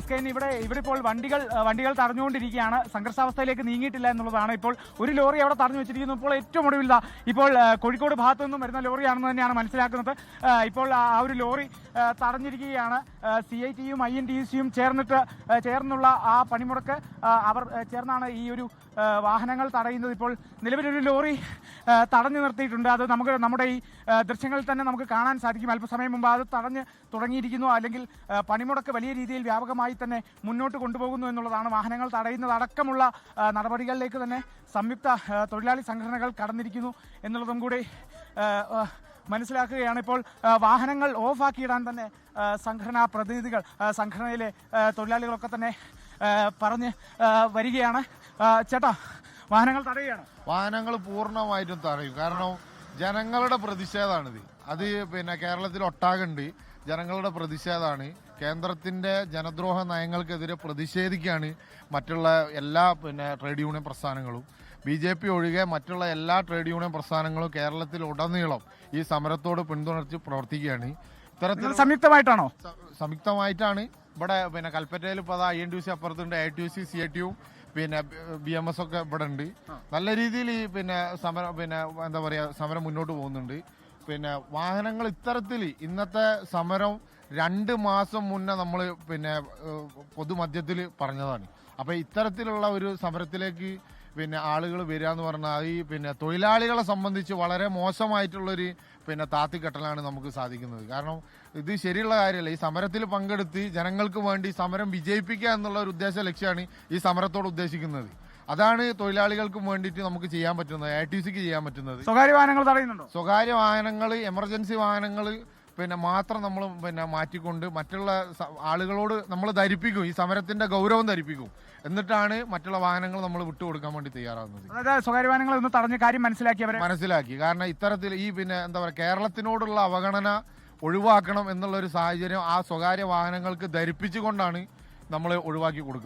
SKN ഇവിടെ ഇപ്പോൾ വണ്ടികൾ തടഞ്ഞുകൊണ്ടിരിക്കുകയാണ്. സംഘർഷാവസ്ഥയിലേക്ക് നീങ്ങിയിട്ടില്ല എന്നുള്ളതാണ്. ഇപ്പോൾ ഒരു ലോറി അവിടെ തടഞ്ഞു വെച്ചിരിക്കുന്നു. ഇപ്പോൾ ഏറ്റവും ഒടുവിൽ ഇപ്പോൾ കോഴിക്കോട് ഭാഗത്തു നിന്നും വരുന്ന ലോറിയാണെന്ന് തന്നെയാണ് മനസ്സിലാക്കുന്നത്. ഇപ്പോൾ ആ ഒരു ലോറി തടഞ്ഞിരിക്കുകയാണ്. CITയും INTUCയും ചേർന്നുള്ള ആ പണിമുടക്ക് അവർ ചേർന്നാണ് ഈ ഒരു വാഹനങ്ങൾ തടയുന്നത്. ഇപ്പോൾ നിലവിലൊരു ലോറി തടഞ്ഞു നിർത്തിയിട്ടുണ്ട്. അത് നമ്മുടെ ഈ ദൃശ്യങ്ങളിൽ തന്നെ നമുക്ക് കാണാൻ സാധിക്കും. അല്പസമയം മുമ്പ് അത് തടഞ്ഞ് തുടങ്ങിയിരിക്കുന്നു. അല്ലെങ്കിൽ പണിമുടക്ക് വലിയ രീതിയിൽ വ്യാപകമായി തന്നെ മുന്നോട്ട് കൊണ്ടുപോകുന്നു എന്നുള്ളതാണ്. വാഹനങ്ങൾ തടയുന്നതടക്കമുള്ള നടപടികളിലേക്ക് തന്നെ സംയുക്ത തൊഴിലാളി സംഘടനകൾ കടന്നിരിക്കുന്നു എന്നുള്ളതും കൂടി മനസ്സിലാക്കുകയാണ്. ഇപ്പോൾ വാഹനങ്ങൾ ഓഫാക്കിയിടാൻ തന്നെ സംഘടനാ പ്രതിനിധികൾ, സംഘടനയിലെ തൊഴിലാളികളൊക്കെ തന്നെ പറഞ്ഞ് വരികയാണ്. ചേട്ടാ, വാഹനങ്ങൾ തടയുകയാണ്? വാഹനങ്ങൾ പൂർണ്ണമായിട്ടും തടയും. കാരണം ജനങ്ങളുടെ പ്രതിഷേധമാണിത്. അത് കേരളത്തിൽ ഒട്ടാകുണ്ട് ജനങ്ങളുടെ പ്രതിഷേധമാണ്. കേന്ദ്രത്തിന്റെ ജനദ്രോഹ നയങ്ങൾക്കെതിരെ പ്രതിഷേധിക്കുകയാണ് മറ്റുള്ള എല്ലാ ട്രേഡ് യൂണിയൻ പ്രസ്ഥാനങ്ങളും. BJP ഒഴികെ മറ്റുള്ള എല്ലാ ട്രേഡ് യൂണിയൻ പ്രസ്ഥാനങ്ങളും കേരളത്തിൽ ഉടനീളം ഈ സമരത്തോട് പിന്തുണച്ച് പ്രവർത്തിക്കുകയാണ്. ഇത്തരത്തിൽ സംയുക്തമായിട്ടാണോ? സംയുക്തമായിട്ടാണ്. ഇവിടെ കൽപ്പറ്റയിൽ ഇപ്പോൾ INTUC അപ്പുറത്തുണ്ട്, ITUC CITU BMS ഒക്കെ ഇവിടെ ഉണ്ട്. നല്ല രീതിയിൽ ഈ സമരം മുന്നോട്ട് പോകുന്നുണ്ട്. വാഹനങ്ങൾ ഇത്തരത്തിൽ ഇന്നത്തെ സമരം 2 മാസം മുന്നേ നമ്മൾ പൊതുമധ്യത്തിൽ പറഞ്ഞതാണ്. അപ്പൊ ഇത്തരത്തിലുള്ള ഒരു സമരത്തിലേക്ക് ആളുകൾ വരിക എന്ന് പറഞ്ഞാൽ ഈ തൊഴിലാളികളെ സംബന്ധിച്ച് വളരെ മോശമായിട്ടുള്ളൊരു താത്തിക്കെട്ടലാണ് നമുക്ക് സാധിക്കുന്നത്. കാരണം ഇത് ശരിയുള്ള കാര്യമല്ല. ഈ സമരത്തിൽ പങ്കെടുത്ത് ജനങ്ങൾക്ക് വേണ്ടി സമരം വിജയിപ്പിക്കുക എന്നുള്ള ഒരു ലക്ഷ്യമാണ് ഈ സമരത്തോട് ഉദ്ദേശിക്കുന്നത്. അതാണ് തൊഴിലാളികൾക്കും വേണ്ടിയിട്ട് നമുക്ക് ചെയ്യാൻ പറ്റുന്നത്, ITUCക്ക് ചെയ്യാൻ പറ്റുന്നത്. സ്വകാര്യ വാഹനങ്ങൾ തടയുന്നുണ്ടോ? സ്വകാര്യ വാഹനങ്ങൾ, എമർജൻസി വാഹനങ്ങൾ മാത്രം നമ്മൾ മാറ്റിക്കൊണ്ട് മറ്റുള്ള ആളുകളോട് നമ്മൾ ധരിപ്പിക്കും, ഈ സമരത്തിന്റെ ഗൗരവം ധരിപ്പിക്കും. എന്നിട്ടാണ് മറ്റുള്ള വാഹനങ്ങൾ നമ്മൾ വിട്ടുകൊടുക്കാൻ വേണ്ടി തയ്യാറാകുന്നത്. അതായത് സ്വകാര്യ വാഹനങ്ങൾ ഒന്ന് തടഞ്ഞ കാര്യം മനസ്സിലാക്കി. കാരണം ഇത്തരത്തിൽ ഈ കേരളത്തിനോടുള്ള അവഗണന ഒഴിവാക്കണം എന്നുള്ള ഒരു സാഹചര്യം ആ സ്വകാര്യ വാഹനങ്ങൾക്ക് ധരിപ്പിച്ചുകൊണ്ടാണ് നമ്മൾ ഒഴിവാക്കി കൊടുക്കുന്നത്.